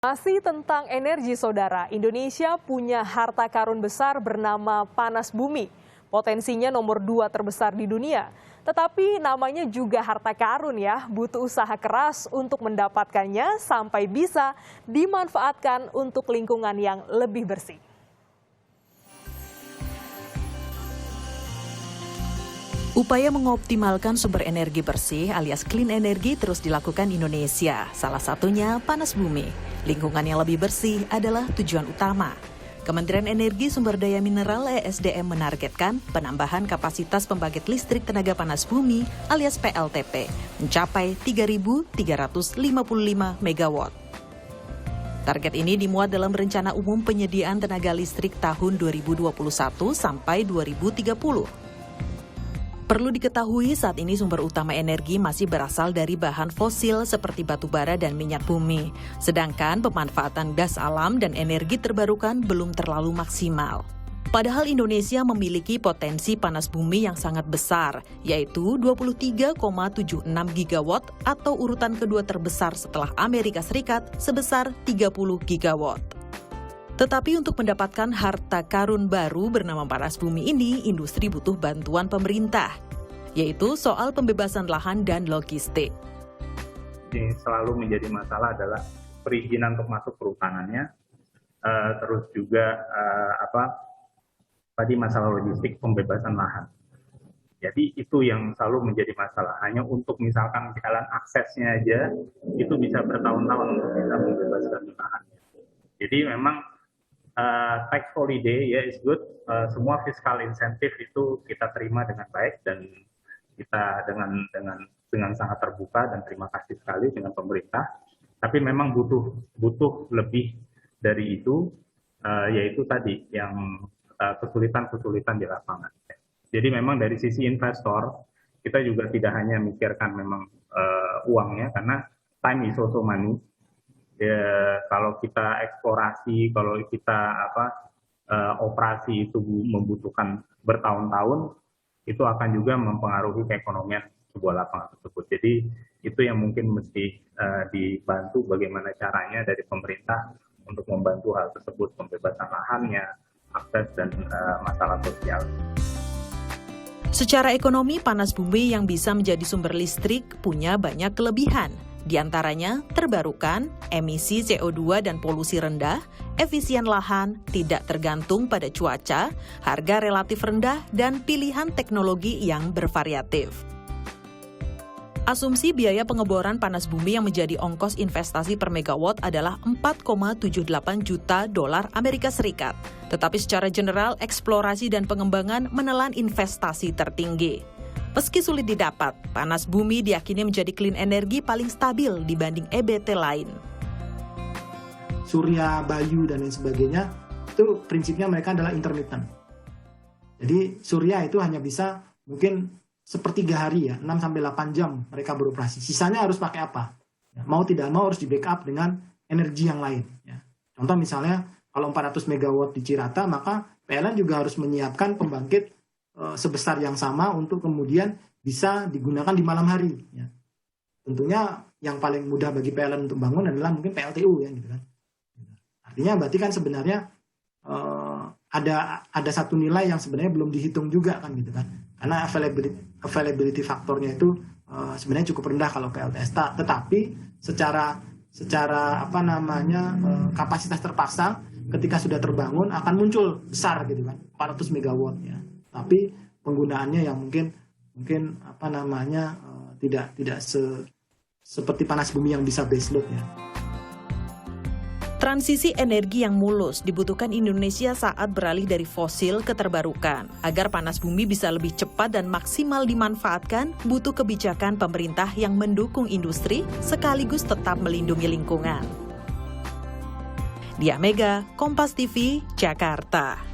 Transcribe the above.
Masih tentang energi, saudara. Indonesia punya harta karun besar bernama panas bumi. Potensinya nomor 2 terbesar di dunia. Tetapi namanya juga harta karun ya, butuh usaha keras untuk mendapatkannya sampai bisa dimanfaatkan untuk lingkungan yang lebih bersih. Upaya mengoptimalkan sumber energi bersih alias clean energy terus dilakukan Indonesia. Salah satunya panas bumi. Lingkungan yang lebih bersih adalah tujuan utama. Kementerian Energi Sumber Daya Mineral (ESDM) menargetkan penambahan kapasitas pembangkit listrik tenaga panas bumi alias PLTP mencapai 3.355 MW. Target ini dimuat dalam Rencana Umum Penyediaan Tenaga Listrik tahun 2021 sampai 2030. Perlu diketahui saat ini sumber utama energi masih berasal dari bahan fosil seperti batu bara dan minyak bumi. Sedangkan pemanfaatan gas alam dan energi terbarukan belum terlalu maksimal. Padahal Indonesia memiliki potensi panas bumi yang sangat besar, yaitu 23,76 gigawatt atau urutan kedua terbesar setelah Amerika Serikat sebesar 30 gigawatt. Tetapi untuk mendapatkan harta karun baru bernama panas bumi ini, industri butuh bantuan pemerintah, yaitu soal pembebasan lahan dan logistik. Yang selalu menjadi masalah adalah perizinan untuk masuk perhutanannya, terus juga tadi masalah logistik pembebasan lahan. Jadi itu yang selalu menjadi masalah. Hanya untuk misalkan jalan aksesnya aja, itu bisa bertahun-tahun untuk bisa membebaskan lahannya. Jadi memang tax holiday ya is good, semua fiskal insentif itu kita terima dengan baik dan kita dengan sangat terbuka dan terima kasih sekali dengan pemerintah. Tapi memang butuh lebih dari itu, yaitu tadi yang kesulitan di lapangan. Jadi memang dari sisi investor kita juga tidak hanya memikirkan memang uangnya, karena time is also money. Ya, kalau kita eksplorasi, kalau kita operasi itu membutuhkan bertahun-tahun, itu akan juga mempengaruhi keekonomian sebuah lapangan tersebut. Jadi itu yang mungkin mesti dibantu bagaimana caranya dari pemerintah untuk membantu hal tersebut, pembebasan lahannya, akses dan masalah sosial. Secara ekonomi, panas bumi yang bisa menjadi sumber listrik punya banyak kelebihan. Di antaranya terbarukan, emisi CO2 dan polusi rendah, efisien lahan, tidak tergantung pada cuaca, harga relatif rendah, dan pilihan teknologi yang bervariatif. Asumsi biaya pengeboran panas bumi yang menjadi ongkos investasi per megawatt adalah 4,78 juta dolar Amerika Serikat. Tetapi secara general, eksplorasi dan pengembangan menelan investasi tertinggi. Meski sulit didapat, panas bumi diyakini menjadi clean energi paling stabil dibanding EBT lain. Surya, Bayu, dan lain sebagainya, itu prinsipnya mereka adalah intermittent. Jadi surya itu hanya bisa mungkin sepertiga hari ya, 6-8 jam mereka beroperasi. Sisanya harus pakai apa? Mau tidak mau harus di backup dengan energi yang lain. Contoh misalnya, kalau 400 MW di Cirata, maka PLN juga harus menyiapkan pembangkit sebesar yang sama untuk kemudian bisa digunakan di malam hari. Ya. Tentunya yang paling mudah bagi PLN untuk bangun adalah mungkin PLTU ya, gitu kan. Artinya berarti kan sebenarnya ada satu nilai yang sebenarnya belum dihitung juga kan, gitu kan. Karena availability faktornya itu sebenarnya cukup rendah kalau PLTS. Tetapi secara kapasitas terpasang ketika sudah terbangun akan muncul besar gitu kan, 400 MW ya. Tapi penggunaannya yang mungkin tidak seperti panas bumi yang bisa base load ya. Transisi energi yang mulus dibutuhkan Indonesia saat beralih dari fosil ke terbarukan. Agar panas bumi bisa lebih cepat dan maksimal dimanfaatkan, butuh kebijakan pemerintah yang mendukung industri sekaligus tetap melindungi lingkungan. Diah Mega, Kompas TV, Jakarta.